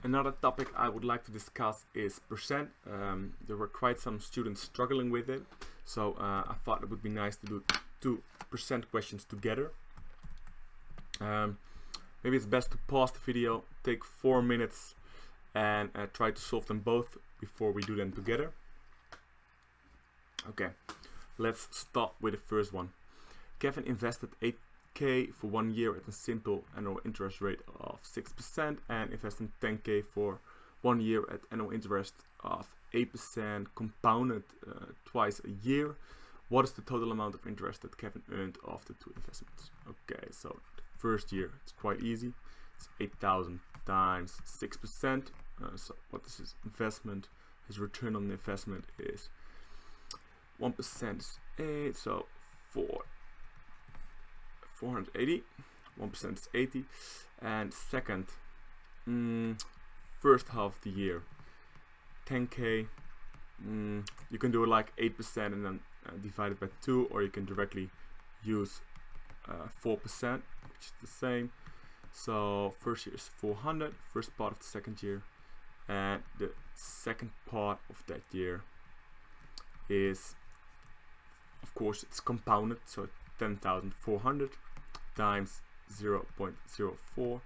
Another topic I would like to discuss is percent. There were quite some students struggling with it, so I thought it would be nice to do 2% questions together. Maybe it's best to pause the video, take 4 minutes, and try to solve them both before we do them together. Okay, let's start with the first one. Kevin invested 8K for 1 year at a simple annual interest rate of 6% and invested 10K for 1 year at annual interest of 8% compounded twice a year. What is the total amount of interest that Kevin earned of the two investments? Okay, so the first year, it's quite easy. It's 8,000 times 6%. So what is his investment? His return on the investment is 1% is 8, so 480. 1% is 80. And second, first half of the year, 10K. You can do it like 8% and then divide it by 2, or you can directly use 4%, which is the same. So first year is 400, first part of the second year, and the second part of that year is, of course, it's compounded, so 10,400 times 0.04.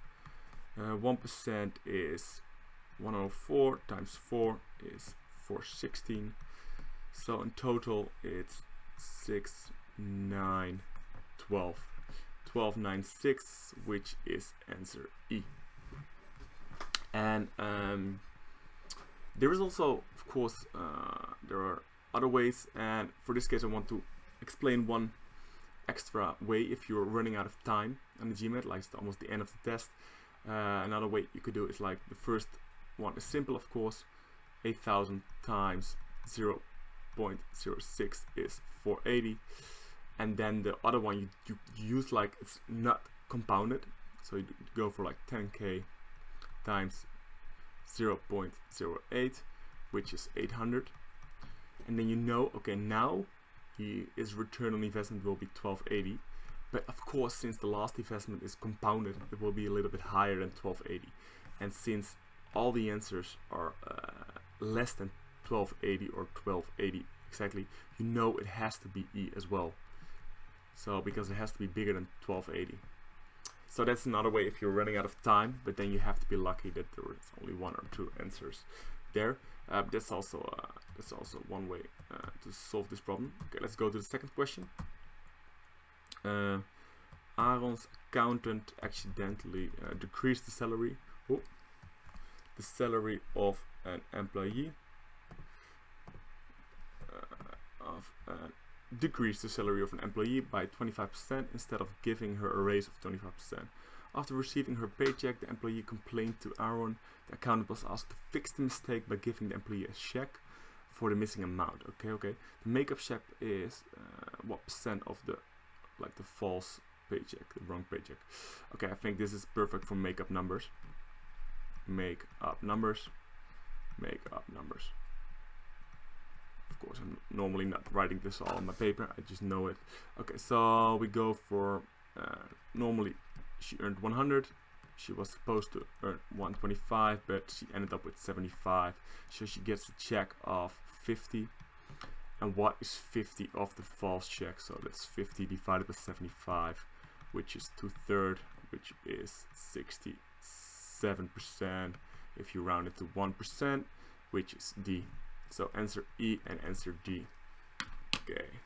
1% is 104 times 4 is 416. So in total it's 6,912. 1296, which is answer E. And there is also, of course, there are other ways, and for this case I want to explain one extra way if you're running out of time on the GMAT, like it's almost the end of the test. Another way you could do is like the first one is simple, of course. 8,000 times 0.06 is 480, and then the other one you use like it's not compounded, so you go for like 10K times 0.08, which is 800, and then you know, okay, now his return on investment will be 1280, but of course since the last investment is compounded, it will be a little bit higher than 1280, and since all the answers are less than 1280 or 1280 exactly, you know it has to be E as well. So because it has to be bigger than 1280. So that's another way if you're running out of time, but then you have to be lucky that there is only 1 or 2 answers there. That's also one way to solve this problem. Okay, let's go to the second question. Aaron's accountant accidentally decreased the salary. The salary of an employee. Decreased the salary of an employee by 25% instead of giving her a raise of 25%. After receiving her paycheck, the employee complained to Aaron. The accountant was asked to fix the mistake by giving the employee a check for the missing amount. Okay. The makeup check is what percent of the false paycheck, the wrong paycheck. Okay, I think this is perfect for make up numbers. Make up numbers. Of course, I'm normally not writing this all on my paper, I just know it. Okay, so we go for, normally she earned 100, she was supposed to earn 125, but she ended up with 75, so she gets a check of 50. And what is 50 of the false check? So that's 50 divided by 75, which is 2/3, which is 67%, if you round it to 1%, which is D. So answer E and answer D. Okay.